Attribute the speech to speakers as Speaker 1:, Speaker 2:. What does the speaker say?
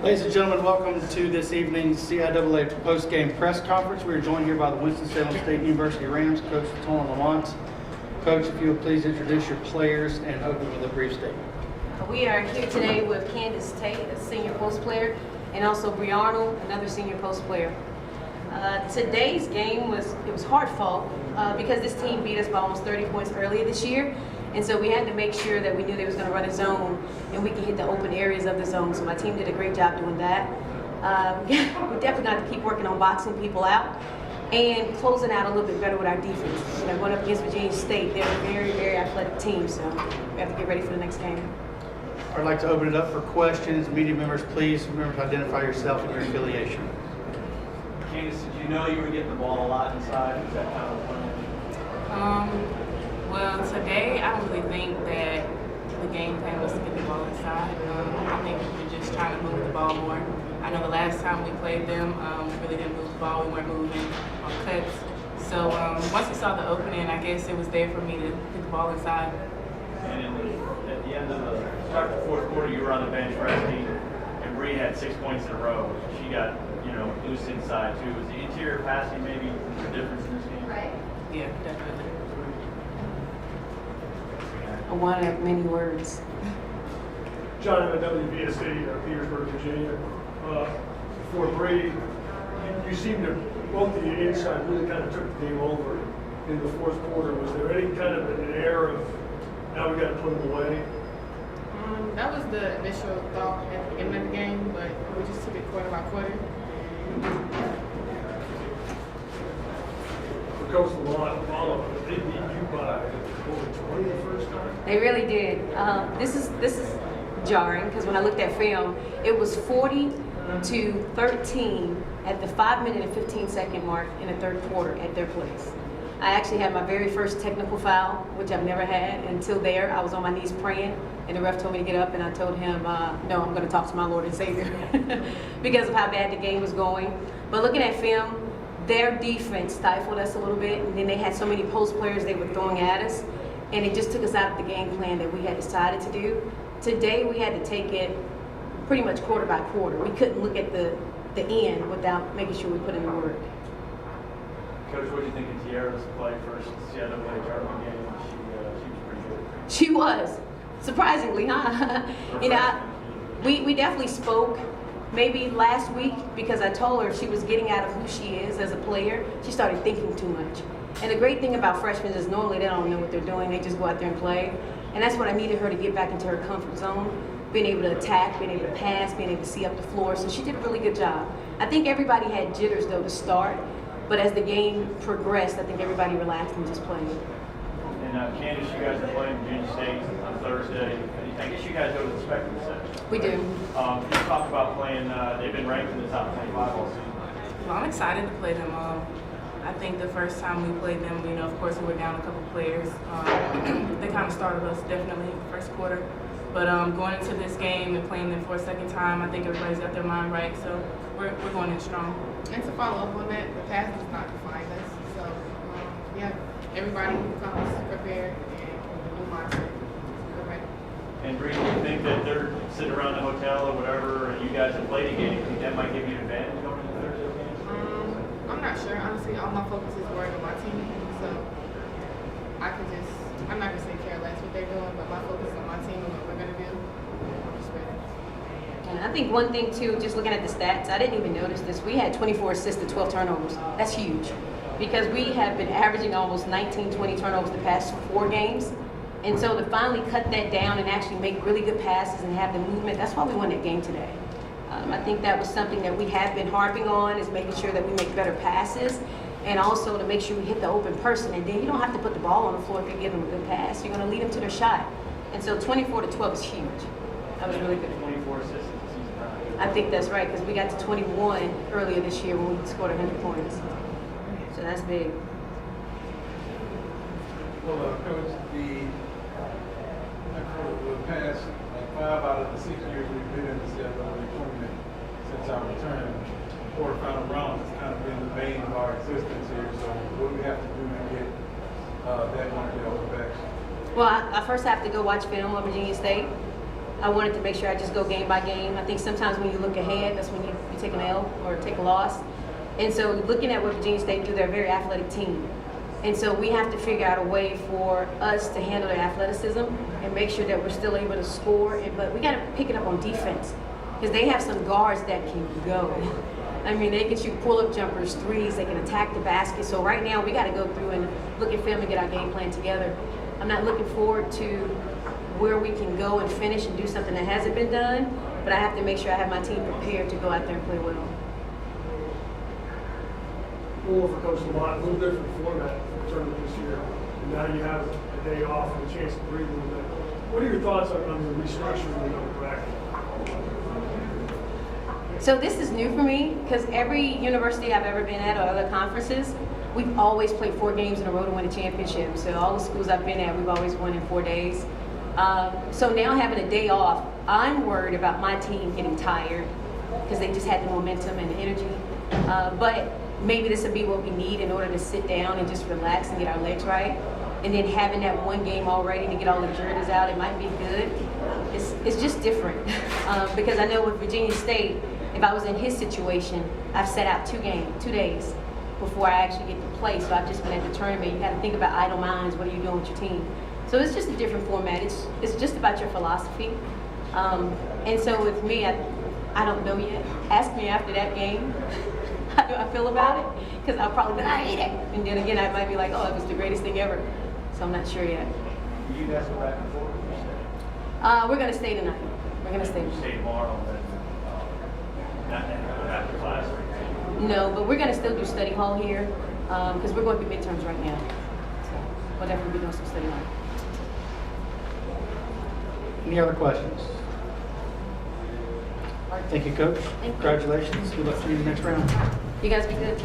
Speaker 1: Ladies and gentlemen, welcome to this evening's CIAA post-game press conference. We are joined here by the Winston-Salem State University Rams, Coach Tony Lamont. Coach, if you would please introduce your players and open with a brief statement.
Speaker 2: We are here today with Candace Tate, a senior post player, and also Bree Arnold, another senior post player. Today's game was hard fought because this team beat us by almost 30 points earlier this year. And so we had to make sure that we knew they was going to run a zone and we could hit the open areas of the zone. So my team did a great job doing that. We definitely got to keep working on boxing people out and closing out a little bit better with our defense. Going up against Virginia State, they're a very, very athletic team. So we have to get ready for the next game.
Speaker 1: I'd like to open it up for questions. Media members, please remember to identify yourself and your affiliation.
Speaker 3: Candace, did you know you were getting the ball a lot inside? Was that kind of plan?
Speaker 4: Well, today I don't really think that the game plan was to get the ball inside. I think we were just trying to move the ball more. I know the last time we played them, we really didn't move the ball. We weren't moving on cuts. So once we saw the opening, I guess it was there for me to get the ball inside.
Speaker 3: And at the end of the start of the fourth quarter, you were on the bench resting, and Bree had 6 points in a row. She got, loose inside too. Was the interior passing maybe the difference in this game?
Speaker 2: Right.
Speaker 4: Yeah, definitely.
Speaker 2: One of many words.
Speaker 5: John, I'm at WVSA, Petersburg, Virginia. For Brady, you seemed to, both the inside really kind of took the game over in the fourth quarter. Was there any kind of an air of, now we got to put them away?
Speaker 6: That was the initial thought at the beginning of the game, but we just took it quarter by quarter.
Speaker 5: For Coach Lamont, they beat you by over 20 the first time?
Speaker 2: They really did. This is jarring because when I looked at film, it was 40-13 at the 5-minute and 15-second mark in the third quarter at their place. I actually had my very first technical foul, which I've never had until there. I was on my knees praying, and the ref told me to get up, and I told him, no, I'm going to talk to my Lord and Savior because of how bad the game was going. But looking at film, their defense stifled us a little bit, and then they had so many post players they were throwing at us, and it just took us out of the game plan that we had decided to do. Today, we had to take it pretty much quarter by quarter. We couldn't look at the end without making sure we put in the work.
Speaker 3: Coach, what do you think of Tiara's play first CIAA tournament game? She was pretty good.
Speaker 2: She was, surprisingly, huh? We definitely spoke maybe last week because I told her she was getting out of who she is as a player. She started thinking too much. And the great thing about freshmen is normally they don't know what they're doing. They just go out there and play. And that's what I needed her to get back into her comfort zone, being able to attack, being able to pass, being able to see up the floor. So she did a really good job. I think everybody had jitters, though, to start. But as the game progressed, I think everybody relaxed and just played.
Speaker 3: And Candace, you guys are playing Virginia State on Thursday. I guess you guys go to the Spectrum section.
Speaker 2: We do.
Speaker 3: Can you talk about playing, they've been ranked in the top 25 all season.
Speaker 4: Well, I'm excited to play them. I think the first time we played them, of course, we were down a couple players. They kind of started us definitely first quarter. But going into this game and playing them for a second time, I think everybody's got their mind right. So we're going in strong.
Speaker 6: And to follow up on that, the past does not define us. So, everybody comes prepared and new mindset. Okay.
Speaker 3: And Bree, do you think that they're sitting around the hotel or whatever, and you guys have played a game? Do you think that might give you an advantage going into Thursday's game?
Speaker 6: I'm not sure. Honestly, all my focus is working on my team. So I'm not going to say care less what they're doing, but my focus is on my team and what we're going to do. I'm just ready.
Speaker 2: And I think one thing, too, just looking at the stats, I didn't even notice this. We had 24 assists to 12 turnovers. That's huge because we have been averaging almost 19, 20 turnovers the past 4 games. And so to finally cut that down and actually make really good passes and have the movement, that's why we won that game today. I think that was something that we have been harping on, is making sure that we make better passes and also to make sure we hit the open person. And then you don't have to put the ball on the floor if you give them a good pass. You're going to lead them to their shot. And so 24 to 12 is huge. That was really good.
Speaker 3: 24 assists in the season.
Speaker 2: I think that's right, because we got to 21 earlier this year when we scored 100 points. So that's big.
Speaker 7: Well, Coach, the past 5 out of the 6 years we've been in the CIAA tournament since our return, quarterfinal round has kind of been the bane of our existence here. So what do we have to do to get that one of the other backs?
Speaker 2: Well, I first have to go watch film of Virginia State. I wanted to make sure I just go game by game. I think sometimes when you look ahead, that's when you take an L or take a loss. And so looking at what Virginia State do, they're a very athletic team. And so we have to figure out a way for us to handle their athleticism and make sure that we're still able to score. But we got to pick it up on defense because they have some guards that can go. I mean, they can shoot pull-up jumpers, threes, they can attack the basket. So right now we got to go through and look at film and get our game plan together. I'm not looking forward to where we can go and finish and do something that hasn't been done, but I have to make sure I have my team prepared to go out there and play well.
Speaker 5: Well, for Coach Lamont, a little different format for the tournament this year. And now you have a day off and a chance to breathe a little bit. What are your thoughts on the restructuring of the bracket?
Speaker 2: So this is new for me because every university I've ever been at or other conferences, we've always played 4 games in a row to win a championship. So all the schools I've been at, we've always won in 4 days. So now having a day off, I'm worried about my team getting tired because they just had the momentum and the energy. But maybe this will be what we need in order to sit down and just relax and get our legs right. And then having that one game already to get all the jitters out, it might be good. It's just different because I know with Virginia State, if I was in his situation, I've set out 2 days before I actually get to play. So I've just been at the tournament. You got to think about idle minds. What are you doing with your team? So it's just a different format. It's just about your philosophy. And so with me, I don't know yet. Ask me after that game how do I feel about it? Because I'll probably be like, I hate it. And then again, I might be like, oh, it was the greatest thing ever. So I'm not sure yet.
Speaker 3: You guys go back and forth?
Speaker 2: We're going to stay tonight. We're going to stay
Speaker 3: You
Speaker 2: tonight.
Speaker 3: stay tomorrow, not after class or anything?
Speaker 2: No, but we're going to still do study hall here because we're going through midterms right now. So we'll definitely be doing some study hall.
Speaker 1: Any other questions? All right, thank you, Coach.
Speaker 2: you.
Speaker 1: Congratulations. Good luck to you in the next round.
Speaker 2: You guys be good.